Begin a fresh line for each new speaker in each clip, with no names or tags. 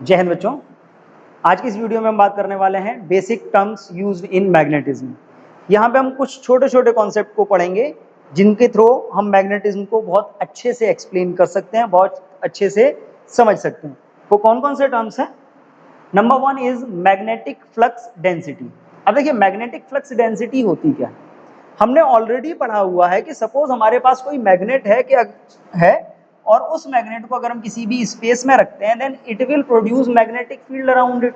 जय हिंद बच्चों। आज की इस वीडियो में हम बात करने वाले हैं basic terms used in magnetism. यहाँ पे हम कुछ छोटे छोटे कॉन्सेप्ट को पढ़ेंगे जिनके थ्रू हम मैग्नेटिज्म को बहुत अच्छे से एक्सप्लेन कर सकते हैं, बहुत अच्छे से समझ सकते हैं। वो कौन कौन से टर्म्स हैं? Number 1 is magnetic flux density. अब देखिए मैग्नेटिक फ्लक्स डेंसिटी होती क्या है? हमने ऑलरेडी पढ़ा हुआ है कि सपोज हमारे पास कोई मैग्नेट है कि है और उस मैग्नेट को अगर हम किसी भी स्पेस में रखते हैं then it will produce magnetic field around it.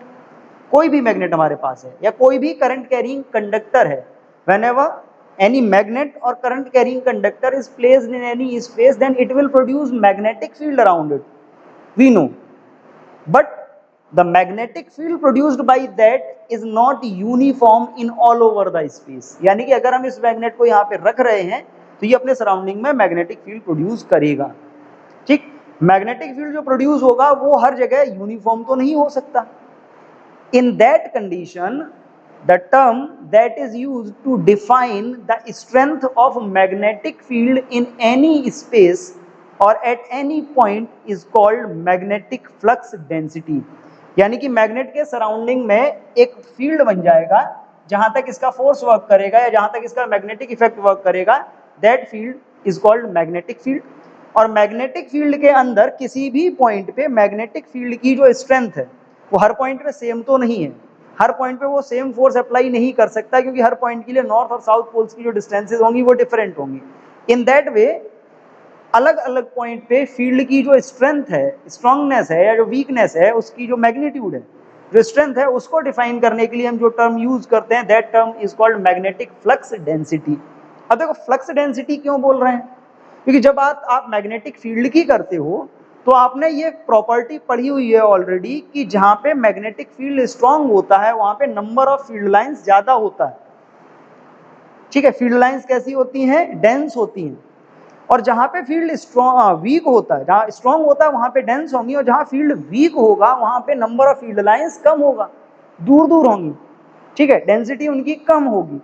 कोई भी मैग्नेट हमारे पास है या कोई भी करंट कैरिंग कंडक्टर है, whenever any magnet or current carrying conductor is placed in any space then it will produce magnetic field around it, we know, but the magnetic field produced by that is not uniform in all over the space। यानी कि अगर हम इस magnet को यहाँ पे रख रहे हैं तो ये अपने सराउंडिंग में मैग्नेटिक फील्ड प्रोड्यूस करेगा। ठीक, मैग्नेटिक फील्ड जो प्रोड्यूस होगा वो हर जगह यूनिफॉर्म तो नहीं हो सकता। In that condition, the term that is used to define the strength of magnetic field in any space or at any point is called magnetic flux density। यानी कि मैग्नेट के सराउंडिंग में एक फील्ड बन जाएगा जहां तक इसका फोर्स वर्क करेगा या जहां तक इसका मैग्नेटिक इफेक्ट वर्क करेगा, that field is called magnetic field. और मैग्नेटिक फील्ड के अंदर किसी भी पॉइंट पे मैग्नेटिक फील्ड की जो स्ट्रेंथ है वो हर पॉइंट पे सेम तो नहीं है, हर पॉइंट पे वो सेम फोर्स अप्लाई नहीं कर सकता क्योंकि हर पॉइंट के लिए नॉर्थ और साउथ पोल्स की जो डिस्टेंसेज होंगी वो डिफरेंट होंगी। इन दैट वे अलग अलग पॉइंट पे फील्ड की जो स्ट्रेंथ है, स्ट्रांगनेस है या जो वीकनेस है, उसकी जो मैग्नीट्यूड है, जो स्ट्रेंथ है, उसको डिफाइन करने के लिए हम जो टर्म यूज करते हैं that term is called magnetic flux density. अब देखो फ्लक्स डेंसिटी क्यों बोल रहे हैं? क्योंकि जब आप मैग्नेटिक फील्ड की करते हो तो आपने ये प्रॉपर्टी पढ़ी हुई है ऑलरेडी कि जहां पे मैग्नेटिक फील्ड स्ट्रांग होता है वहां पे नंबर ऑफ फील्ड लाइंस ज्यादा होता है। ठीक है, फील्ड लाइंस कैसी होती हैं? डेंस होती हैं। और जहां पे फील्ड स्ट्रॉन्ग वीक होता है, जहां स्ट्रॉन्ग होता है वहां पे डेंस होंगी, और जहां फील्ड वीक होगा वहां पे नंबर ऑफ फील्ड लाइंस कम होगा, दूर दूर होंगी। ठीक है, डेंसिटी उनकी कम होगी।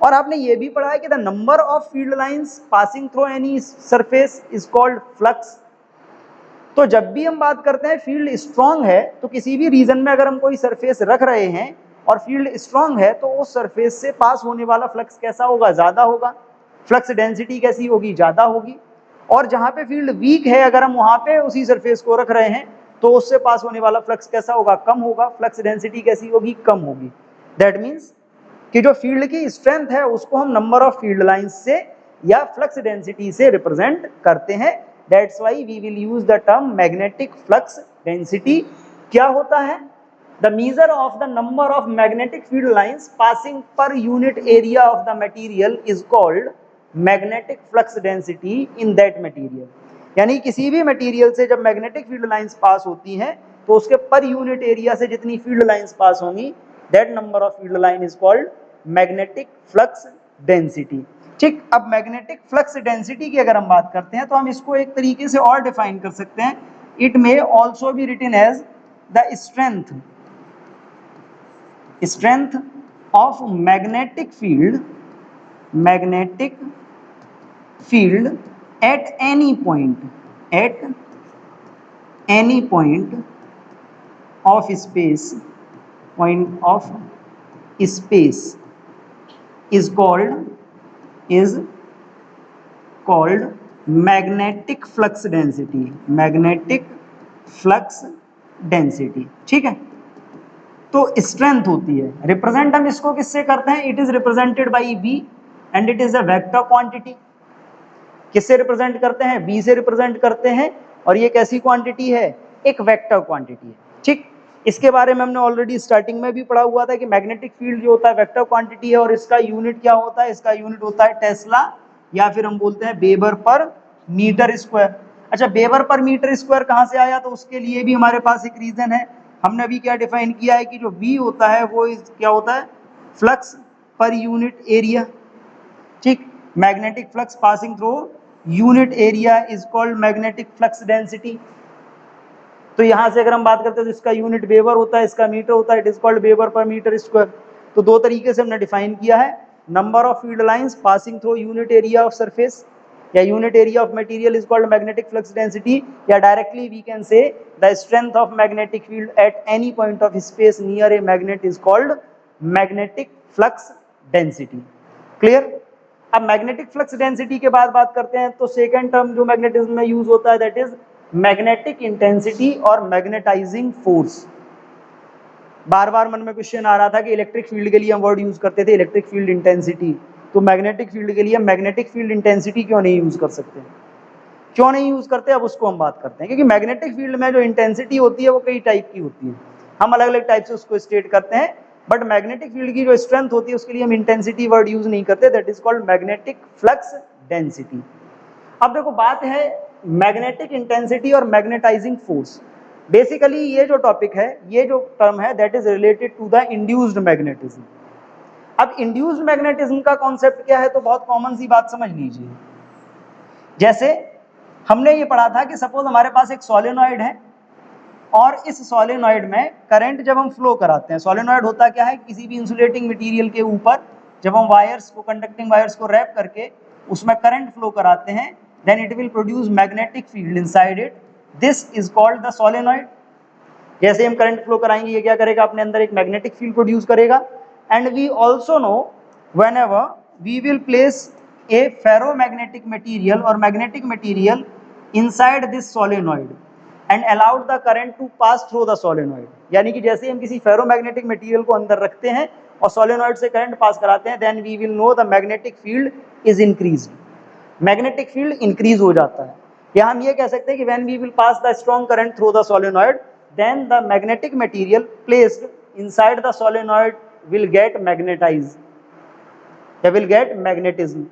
और आपने ये भी पढ़ा है कि the number of field lines passing through any surface is called flux. तो जब भी हम बात करते हैं फील्ड स्ट्रांग है तो किसी भी रीजन में अगर हम कोई सरफेस रख रहे हैं और फील्ड स्ट्रांग है तो उस सरफेस से पास होने वाला फ्लक्स कैसा होगा? ज्यादा होगा। फ्लक्स डेंसिटी कैसी होगी? ज्यादा होगी। और जहां पे फील्ड वीक है अगर हम वहां पे उसी सरफेस को रख रहे हैं तो उससे पास होने वाला फ्लक्स कैसा होगा? कम होगा। फ्लक्स डेंसिटी कैसी होगी? कम होगी। दैट मीन्स कि जो फील्ड की स्ट्रेंथ है उसको हम नंबर ऑफ फील्ड लाइंस से या फ्लक्स डेंसिटी से रिप्रेजेंट करते हैं। That's why we will use the term magnetic flux density. क्या होता है? The measure of the number of magnetic field lines passing per unit area of the material is called magnetic flux density in that material. यानी किसी भी material से जब magnetic field lines pass होती हैं तो उसके पर यूनिट एरिया से जितनी फील्ड लाइंस पास होंगी that number of field line is called magnetic flux density. ठीक, अब मैग्नेटिक फ्लक्स डेंसिटी की अगर हम बात करते हैं तो हम इसको एक तरीके से और डिफाइन कर सकते हैं। It may also be written as the strength of magnetic field at any point of space is called magnetic flux density. ठीक है, तो स्ट्रेंथ होती है। रिप्रेजेंट हम इसको किससे करते हैं? It is represented by B and it is a vector quantity. किससे रिप्रेजेंट करते हैं? बी से रिप्रेजेंट करते हैं। और ये कैसी क्वांटिटी है? एक वेक्टर क्वांटिटी है। ठीक, इसके बारे में हमने ऑलरेडी स्टार्टिंग में भी पढ़ा हुआ था कि मैग्नेटिक फील्ड जो होता है वेक्टर क्वांटिटी है और इसका यूनिट क्या होता है? इसका यूनिट होता है टेस्ला या फिर हम बोलते हैं वेबर पर मीटर स्क्वायर। अच्छा, वेबर पर मीटर स्क्वायर कहाँ से आया? तो उसके लिए भी हमारे पास एक रीजन है। हमने अभी क्या डिफाइन किया है कि जो V होता है वो क्या होता है? Flux per unit area. ठीक, magnetic flux passing through unit area is called magnetic flux density. तो यहां से अगर हम बात करते हैं तो इसका यूनिट वेबर होता है, इसका मीटर होता है, it is called weber per metre square. तो दो तरीके से हमने डिफाइन किया है, number of field lines passing through unit area of surface या unit area of material is called magnetic flux density, या directly we can say the strength of magnetic field at any point of space near a magnet is called magnetic flux density. Clear? अब magnetic flux density के बाद बात करते हैं, तो second term जो magnetism में यूज होता है दैट इज मैग्नेटिक इंटेंसिटी और मैग्नेटाइजिंग फोर्स। बार बार मन में क्वेश्चन आ रहा था कि इलेक्ट्रिक फील्ड के लिए हम वर्ड यूज करते थे इलेक्ट्रिक फील्ड इंटेंसिटी, तो मैग्नेटिक फील्ड के लिए मैग्नेटिक फील्ड इंटेंसिटी क्यों नहीं यूज कर सकते? क्यों नहीं यूज करते, अब उसको हम बात करते हैं। क्योंकि मैग्नेटिक फील्ड में जो इंटेंसिटी होती है वो कई टाइप की होती है, हम अलग अलग टाइप से उसको स्टेट करते हैं, बट मैग्नेटिक फील्ड की जो स्ट्रेंथ होती है उसके लिए हम इंटेंसिटी वर्ड यूज नहीं करते, that is called magnetic flux density. अब देखो बात है मैग्नेटिक इंटेंसिटी और मैग्नेटाइजिंग फोर्स। बेसिकली ये जो टॉपिक है, ये जो टर्म है that is related to the induced magnetism. अब इंड्यूस्ड मैग्नेटिज्म का कॉन्सेप्ट क्या है, तो बहुत कॉमन सी बात समझ लीजिए। जैसे हमने ये पढ़ा था कि सपोज हमारे पास एक सोलेनॉइड है और इस सोलेनॉइड में करंट जब हम फ्लो कराते हैं, सोलेनॉइड होता क्या है, किसी भी इंसुलेटिंग मटेरियल के ऊपर जब हम वायर्स को, कंडक्टिंग वायर्स को रैप करके उसमें करंट फ्लो कराते हैं, then it will produce magnetic field inside it, this is called the solenoid. जैसे हम करंट फ्लो कराएंगे ये क्या करेगा, अपने अंदर एक मैग्नेटिक फील्ड प्रोड्यूस करेगा। And we also know whenever we will place a ferromagnetic material or magnetic material inside this solenoid and allowed the current to pass through the solenoid, यानी कि जैसे हम किसी ferromagnetic material को अंदर रखते हैं और solenoid से करंट पास कराते हैं, then we will know the magnetic field is increased, magnetic field increase हो जाता है। या हम ये कह सकते हैं कि when we will pass the strong current through the solenoid, then the magnetic material placed inside the solenoid will get magnetized, या will get magnetism।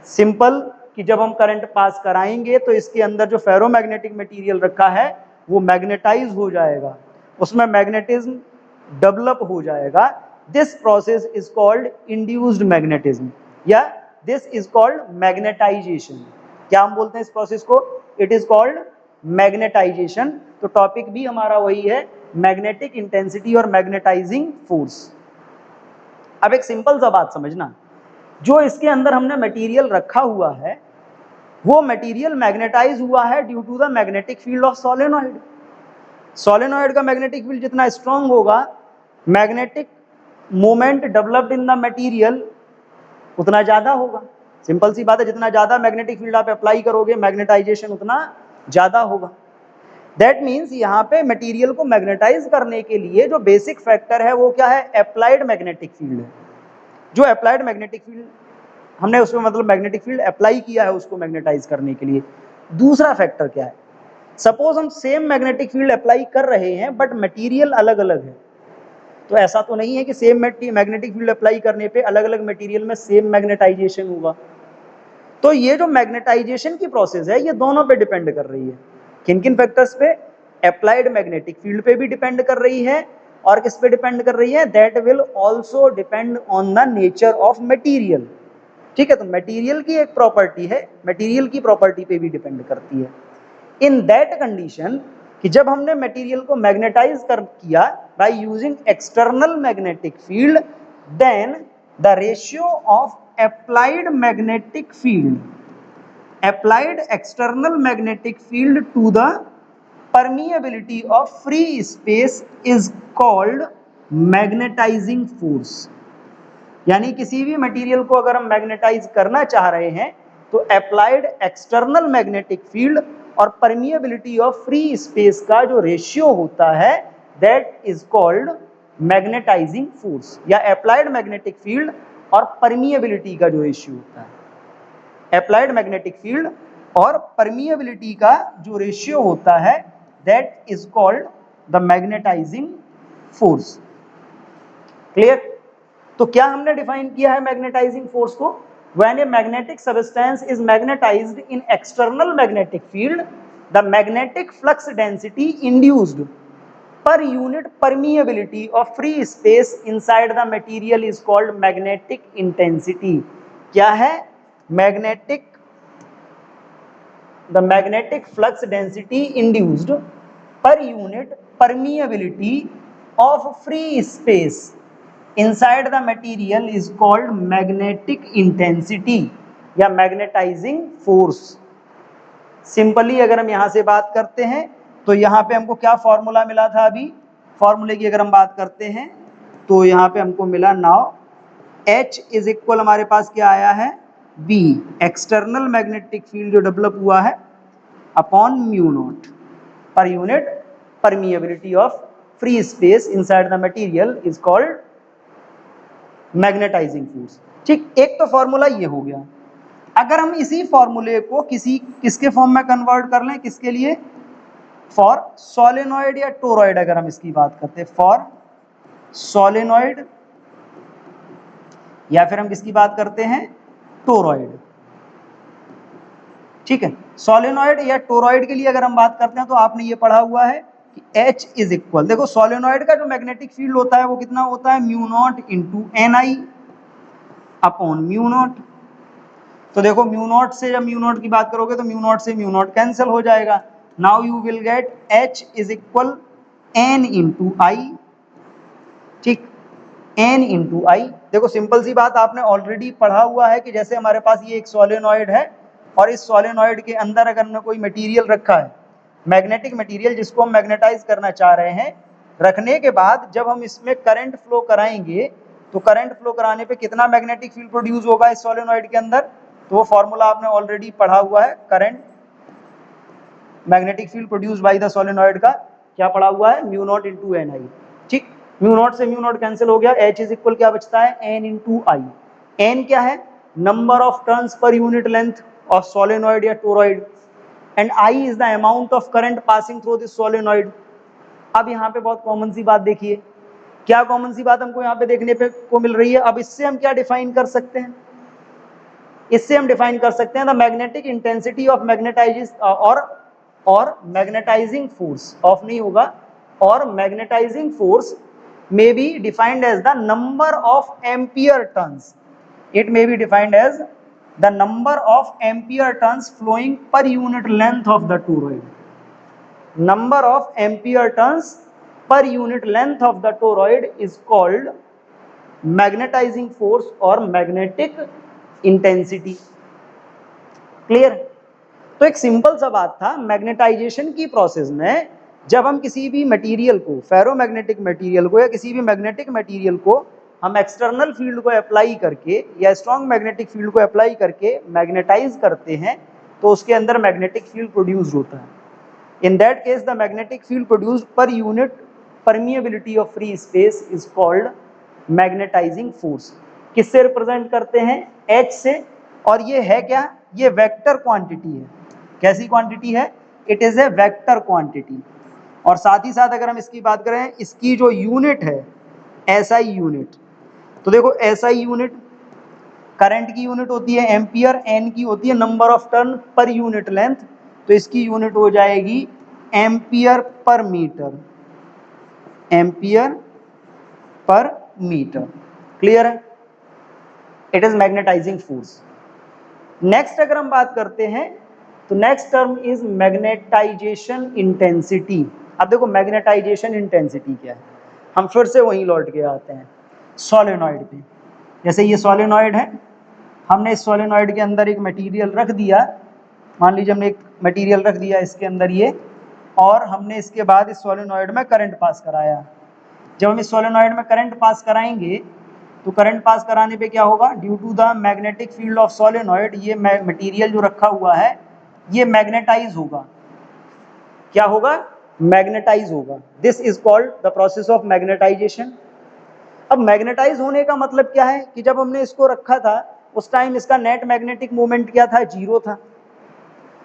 सिंपल कि जब हम करंट पास कराएंगे तो इसके अंदर जो फेरोमैग्नेटिक मटेरियल रखा है वो मैग्नेटाइज हो जाएगा, उसमें मैग्नेटिज्म डेवलप हो जाएगा। This process is called induced magnetism या दिस इज कॉल्ड मैग्नेटाइजेशन। क्या हम बोलते हैं इस प्रोसेस को? It is called magnetisation. तो टॉपिक भी हमारा वही है, मैग्नेटिक इंटेंसिटी और मैग्नेटाइजिंग फोर्स। अब एक सिंपल सा बात समझना, जो इसके अंदर हमने मटेरियल रखा हुआ है वो मटेरियल मैग्नेटाइज हुआ है due to the magnetic field of solenoid. Solenoid का मैग्नेटिक फील्ड जितना स्ट्रांग होगा, magnetic moment developed in the material उतना ज्यादा होगा। सिंपल सी बात है, जितना ज्यादा मैग्नेटिक फील्ड आप अप्लाई करोगे मैग्नेटाइजेशन उतना ज्यादा होगा। दैट मीन्स यहाँ पे मटेरियल को मैग्नेटाइज करने के लिए जो बेसिक फैक्टर है वो क्या है? अप्लाइड मैग्नेटिक फील्ड है। जो अप्लाइड मैग्नेटिक फील्ड हमने उसमें मतलब मैग्नेटिक फील्ड अप्लाई किया है उसको मैग्नेटाइज करने के लिए। दूसरा फैक्टर क्या है? सपोज हम सेम मैग्नेटिक फील्ड अप्लाई कर रहे हैं बट मटेरियल अलग अलग है, तो ऐसा तो नहीं है कि सेम मैग्नेटिक फील्ड अप्लाई करने पे अलग अलग मटेरियल में सेम मैग्नेटाइजेशन होगा। तो ये जो मैग्नेटाइजेशन की प्रोसेस है ये दोनों पे डिपेंड कर रही है। किन किन फैक्टर्स पे? अप्लाइड मैग्नेटिक फील्ड पे भी डिपेंड कर रही है, और किस पे डिपेंड कर रही है? That will also depend on the nature of material. ठीक है, तो मटीरियल की एक प्रॉपर्टी है, मटीरियल की प्रॉपर्टी पे भी डिपेंड करती है। इन दैट कंडीशन कि जब हमने मटेरियल को मैग्नेटाइज कर किया by using external magnetic field, then the ratio of applied magnetic field, applied external magnetic field to the permeability of free space is called magnetizing force। यानी किसी भी material को अगर हम मैग्नेटाइज करना चाह रहे हैं तो अप्लाइड एक्सटर्नल मैग्नेटिक फील्ड और परमिएबिलिटी ऑफ फ्री स्पेस का जो रेशियो होता है that is called magnetising force, या अप्लाइड मैग्नेटिक फील्ड और परमिएबिलिटी का जो रेशियो होता है, अप्लाइड मैग्नेटिक फील्ड और परमिएबिलिटी का जो रेशियो होता है that is called the magnetising force. Clear? तो क्या हमने डिफाइन किया है मैग्नेटाइजिंग फोर्स को? When a magnetic substance is magnetised in external magnetic field, the magnetic flux density induced per unit permeability of free space inside the material is called magnetic intensity। क्या है? magnetic the magnetic flux density induced per unit permeability of free space inside the material is called magnetic intensity। या magnetising force. Simply अगर हम यहां से बात करते हैं तो यहां पे हमको क्या फॉर्मूला मिला था, अभी फॉर्मूले की अगर हम बात करते हैं तो यहां पे हमको मिला नाउ H इज इक्वल हमारे पास क्या आया है, B एक्सटर्नल मैग्नेटिक फील्ड जो डेवलप हुआ है upon mu naught per unit permeability of free space inside the material is called magnetising force. ठीक, एक तो फॉर्मूला ये हो गया। अगर हम इसी फॉर्मूले को किसके फॉर्म में कन्वर्ट कर लें, किसके लिए, फॉर सोलेनॉइड या टोरॉइड, अगर हम इसकी बात करते हैं फॉर सोलेनॉइड या फिर हम किसकी बात करते हैं, टोरॉइड। ठीक है, सोलेनॉइड या टोरॉइड के लिए अगर हम बात करते हैं तो आपने ये पढ़ा हुआ है कि H इज इक्वल, देखो सोलेनॉइड का जो मैग्नेटिक फील्ड होता है वो कितना होता है, mu not into NI upon mu not. तो देखो म्यू नॉट से जब म्यू नॉट की बात करोगे तो म्यू नॉट से म्यू नॉट कैंसिल हो जाएगा। Now you will get H is equal N into I. ठीक, N इंटू आई। देखो सिंपल सी बात, आपने ऑलरेडी पढ़ा हुआ है कि जैसे हमारे पास ये एक सोलेनॉइड है और इस सोलेनॉइड के अंदर अगर हमने कोई मटेरियल रखा है, मैग्नेटिक मटेरियल जिसको हम मैग्नेटाइज करना चाह रहे हैं, रखने के बाद जब हम इसमें करंट फ्लो कराएंगे तो करंट फ्लो कराने पे कितना मैग्नेटिक फील्ड प्रोड्यूस होगा इस सोलेनॉइड के अंदर, तो वो फॉर्मूला आपने ऑलरेडी पढ़ा हुआ है, current magnetic field produce by the solenoid का क्या पढ़ा हुआ है, म्यू नॉट इंटू एन आई। ठीक, म्यू नॉट से म्यू नॉट कैंसिल हो गया, H इज इक्वल क्या बचता है, N इंटू आई। N क्या है, number of turns per unit length of solenoid या toroid, and I is the amount of current passing through this solenoid. अब यहाँ पे बहुत कॉमन सी बात देखिए, क्या कॉमन सी बात हमको यहाँ पे देखने पे को मिल रही है। अब इससे हम क्या डिफाइन कर सकते हैं, इससे हम डिफाइन कर सकते हैं the magnetic intensity of magnetise और मैग्नेटाइजिंग फोर्स ऑफ नहीं होगा, और magnetising force may be defined as the number of ampere turns. It may be defined as the number of ampere turns flowing per unit length of the toroid. Number of ampere turns per unit length of the toroid is called magnetising force और magnetic intensity. Clear. तो एक simple सा बात था, magnetisation की process में जब हम किसी भी मटेरियल को, फेरोमैग्नेटिक मटेरियल को या किसी भी मैग्नेटिक मटेरियल को हम एक्सटर्नल फील्ड को अप्लाई करके या स्ट्रॉन्ग मैग्नेटिक फील्ड को अप्लाई करके मैग्नेटाइज करते हैं तो उसके अंदर मैग्नेटिक फील्ड प्रोड्यूस होता है। In that case the magnetic field produced per unit permeability of free space is called magnetising force. किससे रिप्रेजेंट करते हैं, H से, और ये है क्या, ये वेक्टर क्वांटिटी है। कैसी क्वांटिटी है, it is a vector quantity. और साथ ही साथ अगर हम इसकी बात करें, इसकी जो यूनिट है SI यूनिट, तो देखो SI यूनिट करंट की यूनिट होती है एम्पियर, N की होती है number of turn per unit length, तो इसकी यूनिट हो जाएगी ampere per metre, ampere per metre. Clear है, it is magnetising force. Next अगर हम बात करते हैं तो next term is magnetisation intensity. अब देखो मैग्नेटाइजेशन इंटेंसिटी क्या है, हम फिर से वहीं लौट के आते हैं सोलेनॉइड पे। जैसे ये सोलेनॉइड है, हमने इस सोलेनॉइड के अंदर एक मटेरियल रख दिया, मान लीजिए हमने एक मटेरियल रख दिया इसके अंदर ये, और हमने इसके बाद इस सोलेनॉइड में करंट पास कराया। जब हम इस सोलेनॉइड में करंट पास कराएंगे तो करंट पास कराने पे क्या होगा, due to the magnetic field of solenoid, ये मटेरियल जो रखा हुआ है ये मैग्नेटाइज होगा। क्या होगा, मैग्नेटाइज होगा। This is called the process of magnetization. अब मैग्नेटाइज होने का मतलब क्या है कि जब हमने इसको रखा था उस टाइम इसका नेट मैग्नेटिक मोमेंट क्या था, जीरो था।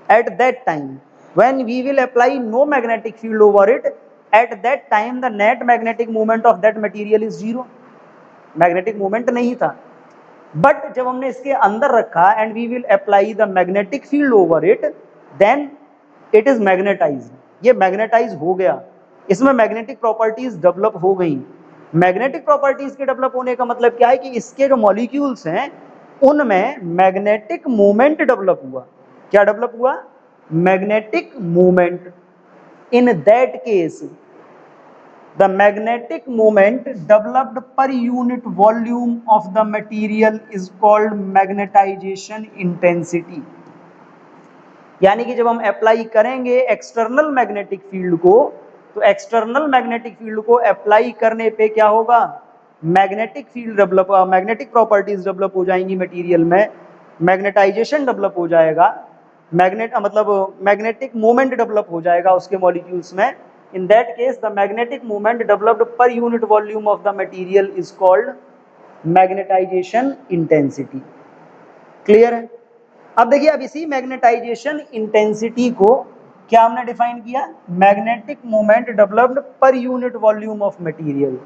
At that time when we will apply no magnetic field over it, at that time the net magnetic moment of that material is zero. Magnetic moment नहीं था, but जब हमने इसके अंदर रखा and we will apply the magnetic field over it, then it is magnetise. ये magnetise हो गया, इसमें मैग्नेटिक प्रॉपर्टीज डेवलप हो गई। मैग्नेटिक प्रॉपर्टीज के डेवलप होने का मतलब क्या है कि इसके जो मॉलिक्यूल्स हैं उनमें मैग्नेटिक मोमेंट डेवलप हुआ। क्या डेवलप हुआ, magnetic moment. In that case the magnetic moment developed per unit volume of the material is called magnetisation intensity. यानी कि जब हम अप्लाई करेंगे एक्सटर्नल मैग्नेटिक फील्ड को, तो एक्सटर्नल मैग्नेटिक फील्ड को अप्लाई करने पे क्या होगा, magnetic field develop, magnetic properties develop हो जाएंगी मटेरियल में, मैग्नेटाइजेशन डेवलप हो जाएगा, मतलब मैग्नेटिक मोमेंट डेवलप हो जाएगा उसके मॉलिक्यूल्स में। In that case the magnetic moment developed per unit volume of the material is called magnetisation intensity. Clear है? अब देखिए, अब इसी मैग्नेटाइजेशन इंटेंसिटी को क्या हमने डिफाइन किया, magnetic moment developed per unit volume of material.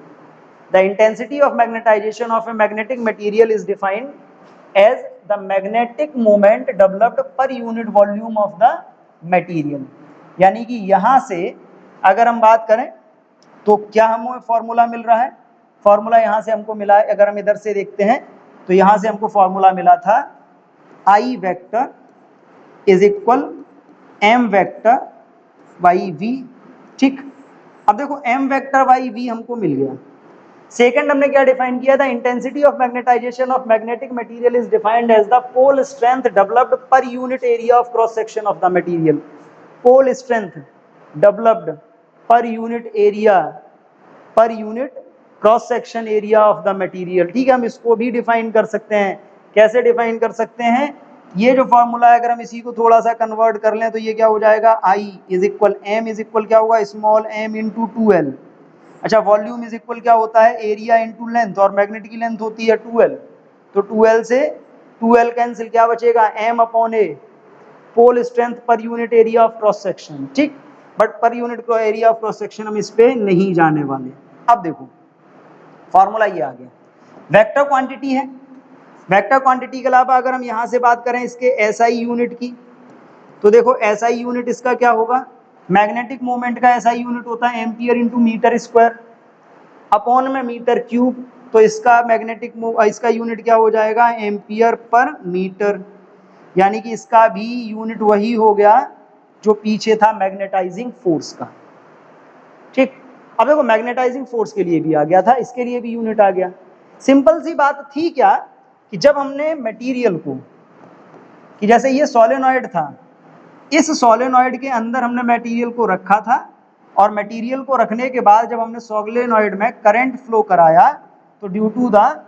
The intensity of magnetisation of a magnetic material is defined as the magnetic moment developed per unit volume of the material. यानी कि यहां से अगर हम बात करें तो क्या हमें फॉर्मूला मिल रहा है, फॉर्मूला यहां से हमको मिला है, अगर हम इधर से देखते हैं तो यहां से हमको फॉर्मूला मिला था I vector is equal m vector by v। ठीक, अब देखो m वेक्टर बाई v हमको मिल गया। सेकंड हमने क्या डिफाइन किया था, intensity of magnetisation of magnetic material is defined as the pole strength developed per unit area of cross section of the material. Pole strength developed per unit area, per unit cross section area of the material. ठीक है, हम इसको भी define कर सकते हैं। कैसे define कर सकते हैं, ये जो फॉर्मूला है अगर हम इसी को थोड़ा सा कन्वर्ट कर लें तो ये क्या हो जाएगा, I is equal M is equal क्या होगा, स्मॉल m इंटू 2l। अच्छा, वॉल्यूम इज इक्वल क्या होता है, एरिया इंटू लेंथ, और मैग्नेट की लेंथ होती है 2l, तो 2l से 2l कैंसिल, क्या बचेगा, m upon a, pole strength per unit area of cross section. ठीक, but per unit area of cross section हम इस पे नहीं जाने वाले। अब देखो फॉर्मूला ये आ गया, वेक्टर क्वांटिटी है। वेक्टर क्वांटिटी के अलावा अगर हम यहां से बात करें इसके एसआई यूनिट की, तो देखो एसआई यूनिट इसका क्या होगा, मैग्नेटिक मोमेंट का एसआई यूनिट होता है ampere into metre square upon में मीटर क्यूब, तो इसका इसका यूनिट क्या हो जाएगा, एम्पियर पर मीटर। यानी कि इसका भी यूनिट वही हो गया जो पीछे था मैग्नेटाइजिंग फोर्स का। ठीक, अब देखो मैग्नेटाइजिंग फोर्स के लिए भी आ गया था, इसके लिए भी यूनिट आ गया। सिंपल सी बात थी क्या, कि जब हमने मटेरियल को, कि जैसे ये सोलेनॉइड था, इस सोलेनॉइड के अंदर हमने मटेरियल को रखा था, और मटेरियल को रखने के बाद जब हमने सोलेनॉइड में करंट फ्लो कराया, तो due to the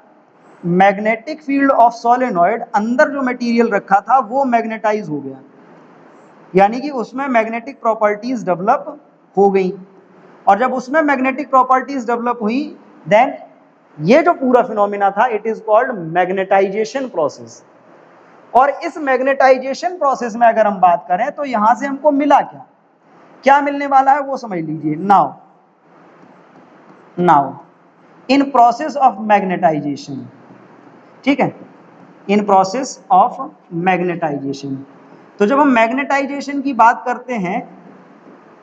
magnetic field of solenoid अंदर जो मटेरियल रखा था वो मैग्नेटाइज हो गया, यानी कि उसमें मैग्नेटिक प्रॉपर्टीज डेवलप हो गई। और जब उसमें मैग्नेटिक प्रॉपर्टीज डेवलप हुई, देन ये जो पूरा फिनोमिना था it is called magnetization process. और इस मैग्नेटाइजेशन प्रोसेस में अगर हम बात करें तो यहां से हमको मिला क्या, क्या मिलने वाला है वो समझ लीजिए। Now in process of magnetization, ठीक है, इन प्रोसेस ऑफ मैग्नेटाइजेशन, तो जब हम मैग्नेटाइजेशन की बात करते हैं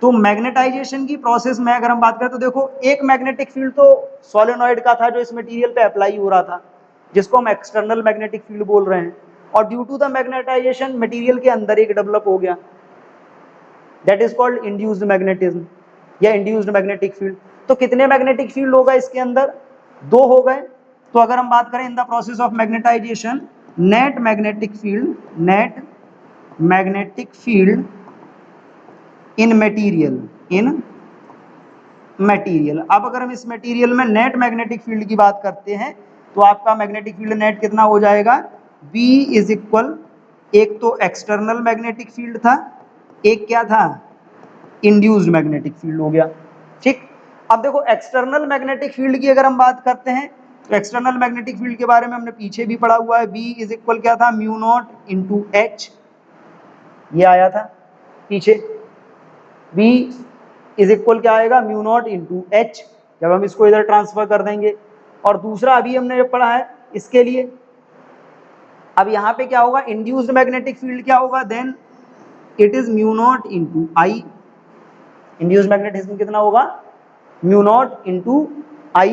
तो मैग्नेटाइजेशन की प्रोसेस में अगर हम बात करें तो देखो एक मैग्नेटिक फील्ड तो सोलेनॉइड का था जो इस मटेरियल पे अप्लाई हो रहा था, जिसको हम एक्सटर्नल मैग्नेटिक फील्ड बोल रहे हैं, और due to the magnetization material के अंदर एक डेवलप हो गया, that is called induced magnetism या इंड्यूस्ड मैग्नेटिक फील्ड। तो कितने मैग्नेटिक फील्ड होगा इसके अंदर, दो हो गए। तो अगर हम बात करें in the process of magnetization, net magnetic field in material. अब अगर हम इस मटेरियल में नेट मैग्नेटिक फील्ड की बात करते हैं तो आपका मैग्नेटिक फील्ड नेट कितना हो जाएगा, B इज इक्वल, एक तो एक्सटर्नल मैग्नेटिक फील्ड था, एक क्या था, इंड्यूस्ड मैग्नेटिक फील्ड हो गया। ठीक, अब देखो एक्सटर्नल मैग्नेटिक फील्ड की अगर हम बात करते हैं तो एक्सटर्नल मैग्नेटिक फील्ड के बारे में हमने पीछे भी पढ़ा हुआ है, B इज इक्वल क्या था, म्यू नॉट इंटू H, ये आया था पीछे। B इज इक्वल क्या आएगा, म्यू नॉट इंटू H, जब हम इसको इधर ट्रांसफर कर देंगे। और दूसरा अभी हमने जो पढ़ा है इसके लिए, अब यहाँ पे क्या होगा, इंड्यूस्ड मैग्नेटिक फील्ड क्या होगा, then it is mu not into I। Induced magnetism कितना होगा, म्यू नॉट इंटू I।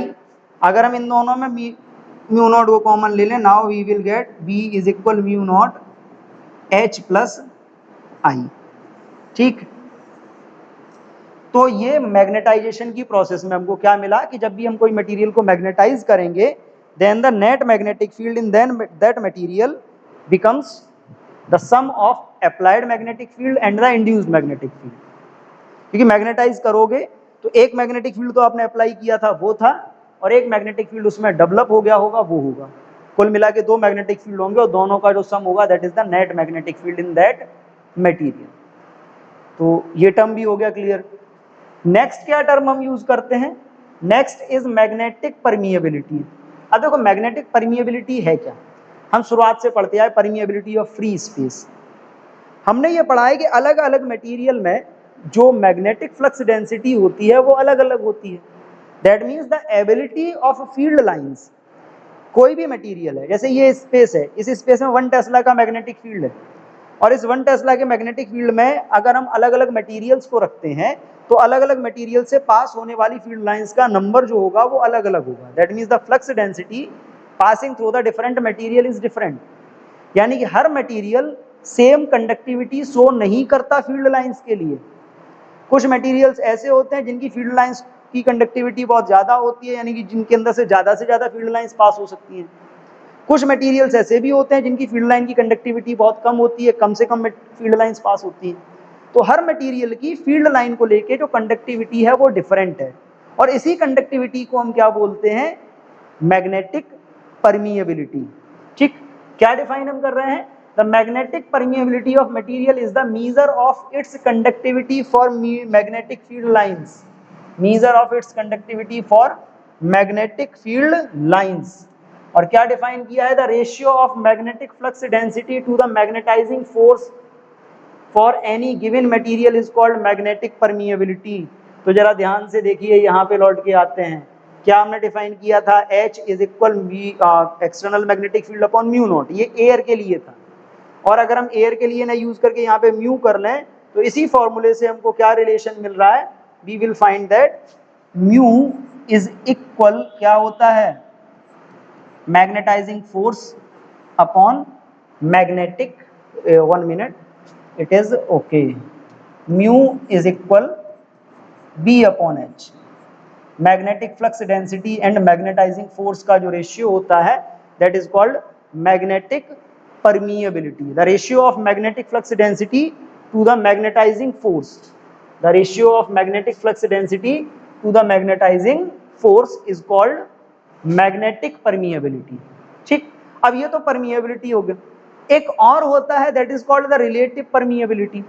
अगर हम इन दोनों में म्यू नॉट को कॉमन ले लें, now we will get B is equal mu not H plus I। ठीक, तो ये मैग्नेटाइजेशन की प्रोसेस में हमको क्या मिला कि जब भी हम कोई मटेरियल को मैग्नेटाइज करेंगे, then the net magnetic field in then that material becomes the sum of applied magnetic field and the induced magnetic field. क्योंकि मैग्नेटाइज करोगे तो एक मैग्नेटिक फील्ड तो आपने अप्लाई किया था वो था, और एक मैग्नेटिक फील्ड उसमें डेवलप हो गया होगा वो होगा, कुल मिला के दो मैग्नेटिक फील्ड होंगे और दोनों का जो सम होगा that is the net magnetic field in that material. तो ये टर्म भी हो गया क्लियर। नेक्स्ट क्या टर्म हम यूज करते हैं, नेक्स्ट इज मैग्नेटिक परमिएबिलिटी। अब देखो मैग्नेटिक परमिएबिलिटी है क्या, हम शुरुआत से पढ़ते आए परमिएबिलिटी ऑफ फ्री स्पेस। हमने ये पढ़ा है कि अलग अलग मटेरियल में जो मैग्नेटिक फ्लक्स डेंसिटी होती है वो अलग अलग होती है। That means the ability of field lines, कोई भी मटेरियल है, जैसे ये स्पेस है, इस स्पेस में 1 टेस्ला का मैग्नेटिक फील्ड है, और इस 1 टेस्ला के मैग्नेटिक फील्ड में अगर हम अलग अलग मटेरियल्स को रखते हैं तो अलग अलग मटेरियल से पास होने वाली फील्ड लाइंस का नंबर जो होगा वो अलग अलग होगा। That means the flux density passing through the different material is different. यानी कि हर मटेरियल सेम कंडक्टिविटी शो नहीं करता फील्ड लाइंस के लिए। कुछ मटेरियल्स ऐसे होते हैं जिनकी फील्ड लाइंस की कंडक्टिविटी बहुत ज़्यादा होती है, यानी कि जिनके अंदर से ज़्यादा फील्ड लाइंस पास हो सकती हैं। कुछ मटेरियल्स ऐसे भी होते हैं जिनकी फील्ड लाइन की कंडक्टिविटी बहुत कम होती है, कम से कम फील्ड लाइंस पास होती है। तो हर मटेरियल की फील्ड लाइन को लेके जो कंडक्टिविटी है वो डिफरेंट है, और इसी कंडक्टिविटी को हम क्या बोलते हैं, मैग्नेटिक परमिएबिलिटी। ठीक, क्या डिफाइन हम कर रहे हैं, the magnetic permeability of material is the measure of its conductivity for magnetic field lines, measure of its conductivity for magnetic field lines. और क्या डिफाइन किया है, the ratio of magnetic flux density to the magnetising force for any given material is called magnetic permeability. तो जरा ध्यान से देखिए, यहाँ पे लौट के आते हैं, क्या हमने डिफाइन किया था, H is equal external magnetic field upon mu not, ये एयर के लिए था। और अगर हम एयर के लिए ना यूज करके यहाँ पे म्यू कर लें तो इसी फॉर्मूले से हमको क्या रिलेशन मिल रहा है, we will find that mu is equal क्या होता है, magnetising force upon magnetic, 1 minute, it is okay, mu is equal b upon h, magnetic flux density and magnetizing force का जो रेशियो होता है that is called magnetic permeability. The ratio of magnetic flux density to the magnetising force, the ratio of magnetic flux density to the magnetising force is called magnetic permeability. ठीक, अब ये तो permeability हो गया, एक और होता है that is called the relative permeability.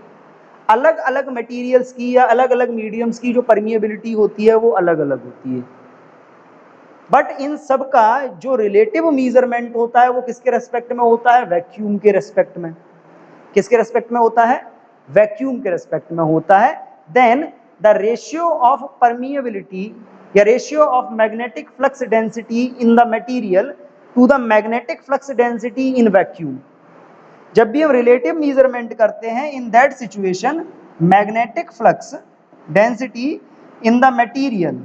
अलग अलग मटेरियल्स की या अलग अलग मीडियम्स की जो परमिएबिलिटी होती है वो अलग अलग होती है, बट इन सब का जो रिलेटिव मेजरमेंट होता है वो किसके रेस्पेक्ट में होता है, वैक्यूम के रेस्पेक्ट में। किसके रेस्पेक्ट में होता है, वैक्यूम के रेस्पेक्ट में होता है। Then the ratio of permeability या ratio of magnetic flux density in the material to the magnetic flux density in vacuum. जब भी हम रिलेटिव मेजरमेंट करते हैं, in that situation magnetic flux density in the material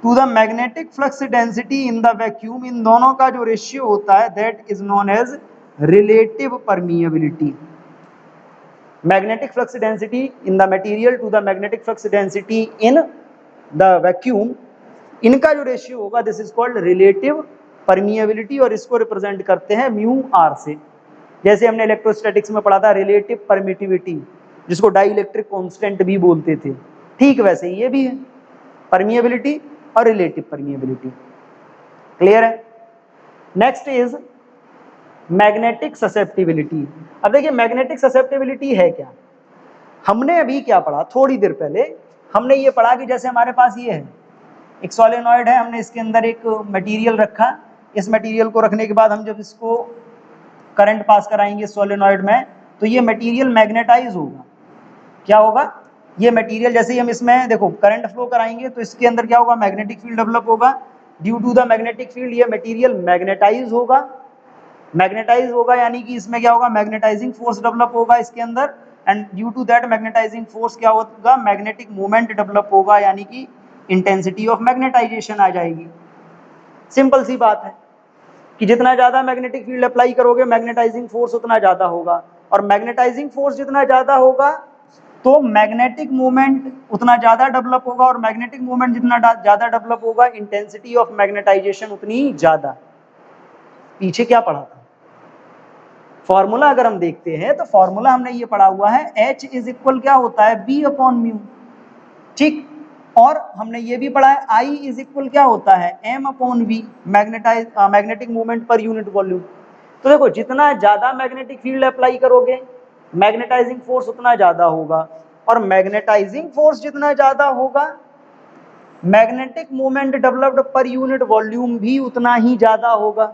to the magnetic flux density in the vacuum, इन दोनों का जो ratio होता है that is known as relative permeability. Magnetic flux density in the material to the magnetic flux density in the vacuum, इनका जो ratio होगा this is called relative permeability, और इसको रिप्रेजेंट करते हैं म्यू आर से। जैसे हमने इलेक्ट्रोस्टैटिक्स में पढ़ा था रिलेटिव परमिटिविटी, जिसको डाई इलेक्ट्रिक कॉन्स्टेंट भी बोलते थे, ठीक वैसे ये भी है, परमिएबिलिटी और रिलेटिव परमिएबिलिटी। क्लियर है। Next is magnetic susceptibility. अब देखिए मैग्नेटिक ससेप्टिबिलिटी है क्या, हमने अभी क्या पढ़ा, थोड़ी देर पहले हमने ये पढ़ा कि जैसे हमारे पास ये है एक सोलेनॉइड है, हमने इसके अंदर एक मटेरियल रखा, इस मटेरियल को रखने के बाद हम जब इसको करंट पास कराएंगे सोलेनॉइड में तो ये मटेरियल मैग्नेटाइज होगा। क्या होगा, ये मटेरियल जैसे ही हम इसमें देखो करंट फ्लो कराएंगे तो इसके अंदर क्या होगा, मैग्नेटिक फील्ड डेवलप होगा। Due to the magnetic field ये मटेरियल मैग्नेटाइज होगा। मैग्नेटाइज होगा यानी कि इसमें क्या होगा, मैग्नेटाइजिंग फोर्स डेवलप होगा इसके अंदर, and due to that magnetizing force क्या होगा, मैग्नेटिक मोमेंट डेवलप होगा, यानी कि इंटेंसिटी ऑफ मैग्नेटाइजेशन आ जाएगी। सिंपल सी बात है कि जितना ज्यादा मैग्नेटिक फील्ड अप्लाई करोगे मैग्नेटाइजिंग फोर्स उतना ज्यादा होगा, और मैग्नेटाइजिंग फोर्स जितना ज्यादा होगा तो मैग्नेटिक मूवमेंट उतना ज्यादा डेवलप होगा, और मैग्नेटिक मूवमेंट जितना ज्यादा डेवलप होगा इंटेंसिटी ऑफ मैग्नेटाइजेशन उतनी ज्यादा। पीछे क्या पढ़ा था फॉर्मूला अगर हम देखते हैं तो फॉर्मूला हमने ये पढ़ा हुआ है H इज इक्वल क्या होता है B अपॉन म्यू, ठीक। और हमने ये भी पढ़ा है I इज इक्वल क्या होता है M upon V, magnetic movement पर यूनिट वॉल्यूम। तो देखो जितना ज्यादा मैग्नेटिक फील्ड अप्लाई करोगे मैग्नेटाइजिंग फोर्स उतना ज्यादा होगा, और मैग्नेटाइजिंग फोर्स जितना ज्यादा होगा magnetic movement developed per unit volume भी उतना ही ज्यादा होगा।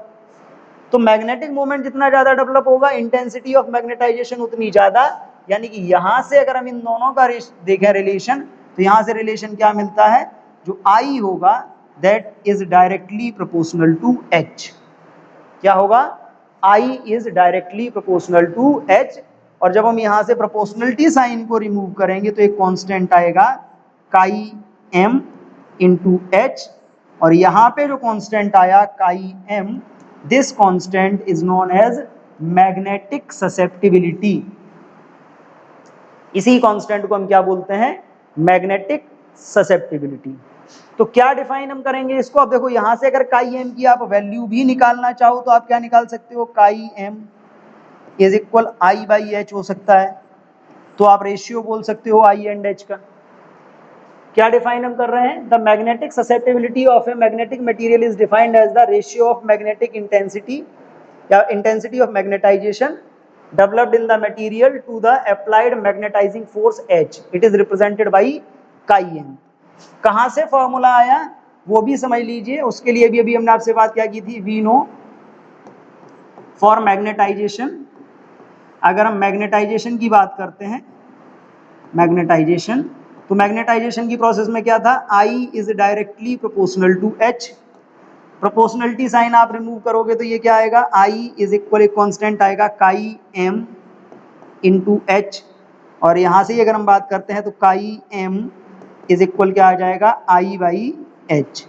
तो मैग्नेटिक मूवमेंट जितना ज्यादा डेवलप होगा इंटेंसिटी ऑफ मैग्नेटाइजेशन उतनी ज्यादा, यानी कि यहां से अगर हम इन दोनों का देखें रिलेशन, तो यहां से रिलेशन क्या मिलता है, जो I होगा that is directly proportional to H। क्या होगा, I is directly proportional to H। और जब हम यहां से प्रोपोर्शनलिटी साइन को रिमूव करेंगे तो एक कांस्टेंट आएगा काई M इंटू H, और यहां पे जो कांस्टेंट आया काई M, this constant is known as magnetic susceptibility। इसी कांस्टेंट को हम क्या बोलते हैं, मैग्नेटिक ससेप्टिबिलिटी। तो क्या डिफाइन हम करेंगे इसको, अब देखो यहां से अगर काई एम की आप वैल्यू भी निकालना चाहो तो आप क्या निकाल सकते हो, chi M is equal I by H हो सकता है। तो आप रेशियो बोल सकते हो आई एंड एच का। क्या डिफाइन हम कर रहे हैं, the magnetic susceptibility of a magnetic material is defined as the ratio of magnetic intensity या intensity of magnetisation developed in the material to the applied magnetizing force H. It is represented by chi m। कहां से formula आया वो भी समझ लीजिए, उसके लिए भी अभी हमने आपसे बात क्या की थी, वी नो फॉर मैग्नेटाइजेशन। अगर हम मैग्नेटाइजेशन की बात करते हैं, मैग्नेटाइजेशन, तो मैग्नेटाइजेशन की प्रोसेस में क्या था, I is directly proportional to H। Proportionality sign आप रिमूव करोगे तो ये क्या आएगा, I इज इक्वल एक कांस्टेंट आएगा काई M इंटू एच, और यहां से अगर हम बात करते हैं तो काई M इज इक्वल क्या आ जाएगा, I बाई एच।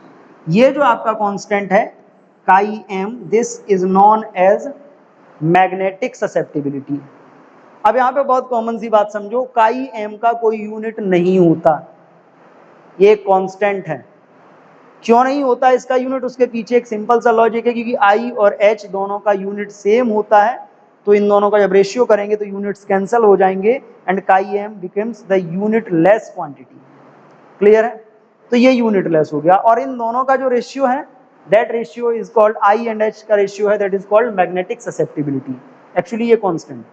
ये जो आपका कांस्टेंट है chi M, this is known as magnetic susceptibility. अब यहाँ पे बहुत कॉमन सी बात समझो, काई M का कोई यूनिट नहीं होता, ये कांस्टेंट है। क्यों नहीं होता इसका यूनिट, उसके पीछे एक सिंपल सा लॉजिक है, क्योंकि I और H दोनों का यूनिट सेम होता है, तो इन दोनों का जब रेशियो करेंगे तो यूनिट्स कैंसिल हो जाएंगे एंड काई M becomes the unit less quantity. Clear है, तो ये यूनिट लेस हो गया, और इन दोनों का जो रेशियो है that ratio is called I and H का रेशियो है that is called magnetic susceptibility. Actually ये कांस्टेंट,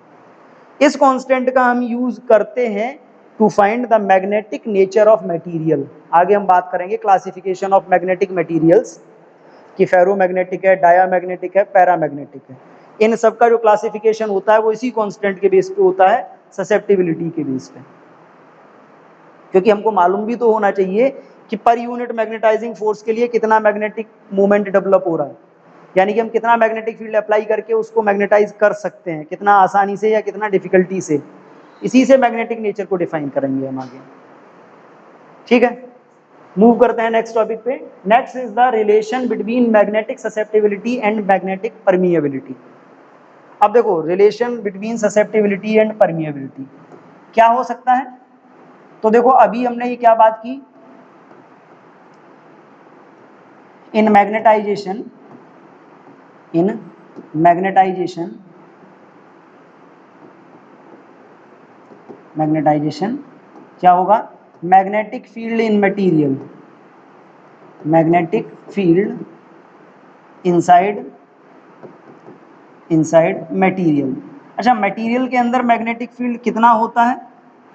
इस कांस्टेंट का हम यूज करते हैं to find the magnetic nature of material. आगे हम बात करेंगे क्लासिफिकेशन ऑफ मैग्नेटिक मटेरियल्स कि फेरोमैग्नेटिक है, डायामैग्नेटिक है, पैरामैग्नेटिक है। इन सब का जो क्लासिफिकेशन होता है वो इसी कांस्टेंट के बेस पे होता है, ससेप्टिबिलिटी के बेस पे। क्योंकि हमको मालूम भी तो होना चाहिए कि पर यूनिट मैग्नेटाइजिंग फोर्स के लिए कितना मैग्नेटिक मूवमेंट डेवलप हो रहा है, यानी कि हम कितना मैग्नेटिक फील्ड अप्लाई करके उसको मैग्नेटाइज कर सकते हैं, कितना आसानी से या कितना डिफिकल्टी से। इसी से मैग्नेटिक नेचर को डिफाइन करेंगे हम आगे, ठीक है। मूव करते हैं नेक्स्ट टॉपिक पे। Next is the relation between magnetic susceptibility and magnetic permeability. अब देखो relation between susceptibility and permeability क्या हो सकता है, तो देखो अभी हमने ये क्या बात की, इन मैग्नेटाइजेशन मैग्नेटाइजेशन क्या होगा, मैग्नेटिक फील्ड इन material, magnetic field inside material. अच्छा, मटेरियल के अंदर मैग्नेटिक फील्ड कितना होता है,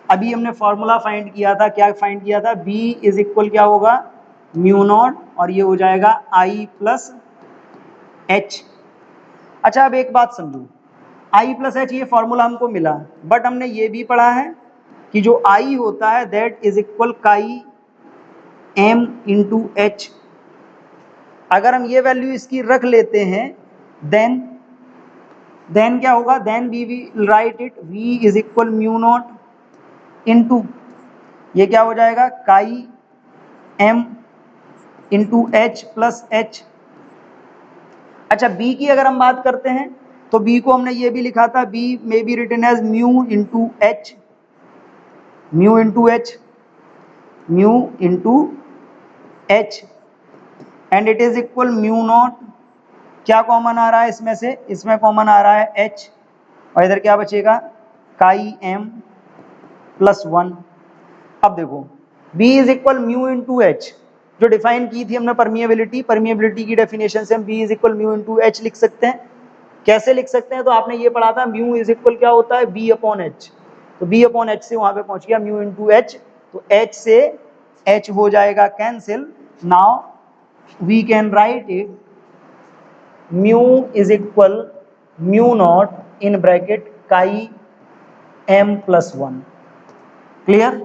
अभी हमने फॉर्मूला फाइंड किया था, क्या फाइंड किया था, B इज इक्वल क्या होगा, म्यू नॉट, और ये हो जाएगा I प्लस एच। अच्छा अब एक बात समझो, I प्लस एच ये फॉर्मूला हमको मिला, बट हमने ये भी पढ़ा है कि जो I होता है दैट इज इक्वल काई M इंटू एच। अगर हम ये वैल्यू इसकी रख लेते हैं देन क्या होगा, then we will write it V is equal mu not into ये क्या हो जाएगा, chi M into H plus H. अच्छा B की अगर हम बात करते हैं तो B को हमने ये भी लिखा था, B may be written as mu into H, mu into H, mu into H, and it is equal mu not, क्या कॉमन आ रहा है इसमें से, इसमें कॉमन आ रहा है एच, और इधर क्या बचेगा, काई एम प्लस 1। अब देखो B is equal mu into H, जो डिफाइन की थी हमने परमिएबिलिटी, परमिएबिलिटी की डेफिनेशन से हम B is equal mu into H लिख सकते हैं। कैसे लिख सकते हैं, तो आपने ये पढ़ा था म्यू इज इक्वल क्या होता है, B अपॉन एच, तो B अपॉन एच से वहां पे पहुंच गया म्यू इंटू एच, तो H से H हो जाएगा cancel. Now we can write it mu is equal mu not in bracket chi M plus 1। Clear,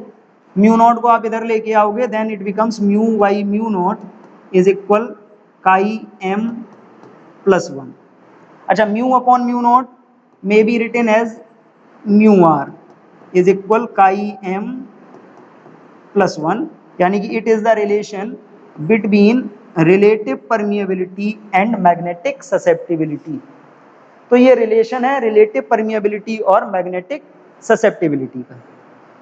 mu not को आप इधर लेके आओगे, then it becomes mu by mu not is equal chi M plus 1। अच्छा, mu upon mu not may be written as mu R is equal chi M plus 1, यानी कि it is the relation between relative permeability and magnetic susceptibility. तो ये relation है relative permeability और magnetic susceptibility का।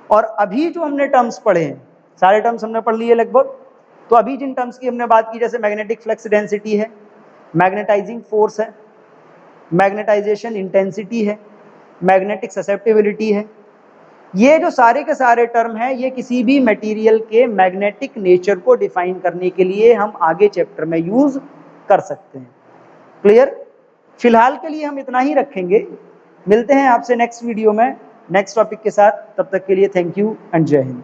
और अभी जो हमने टर्म्स पढ़े हैं, सारे टर्म्स हमने पढ़ लिए लगभग, तो अभी जिन टर्म्स की हमने बात की, जैसे मैग्नेटिक फ्लक्स डेंसिटी है, मैग्नेटाइजिंग फोर्स है, मैग्नेटाइजेशन इंटेंसिटी है, मैग्नेटिक ससेप्टिबिलिटी है, ये जो सारे के सारे टर्म हैं, ये किसी भी मटेरियल के मैग्नेटिक नेचर को डिफाइन करने के लिए हम आगे चैप्टर में यूज कर सकते हैं। क्लियर, फिलहाल के लिए हम इतना ही रखेंगे, मिलते हैं आपसे नेक्स्ट वीडियो में नेक्स्ट टॉपिक के साथ, तब तक के लिए थैंक यू एंड जय हिंद।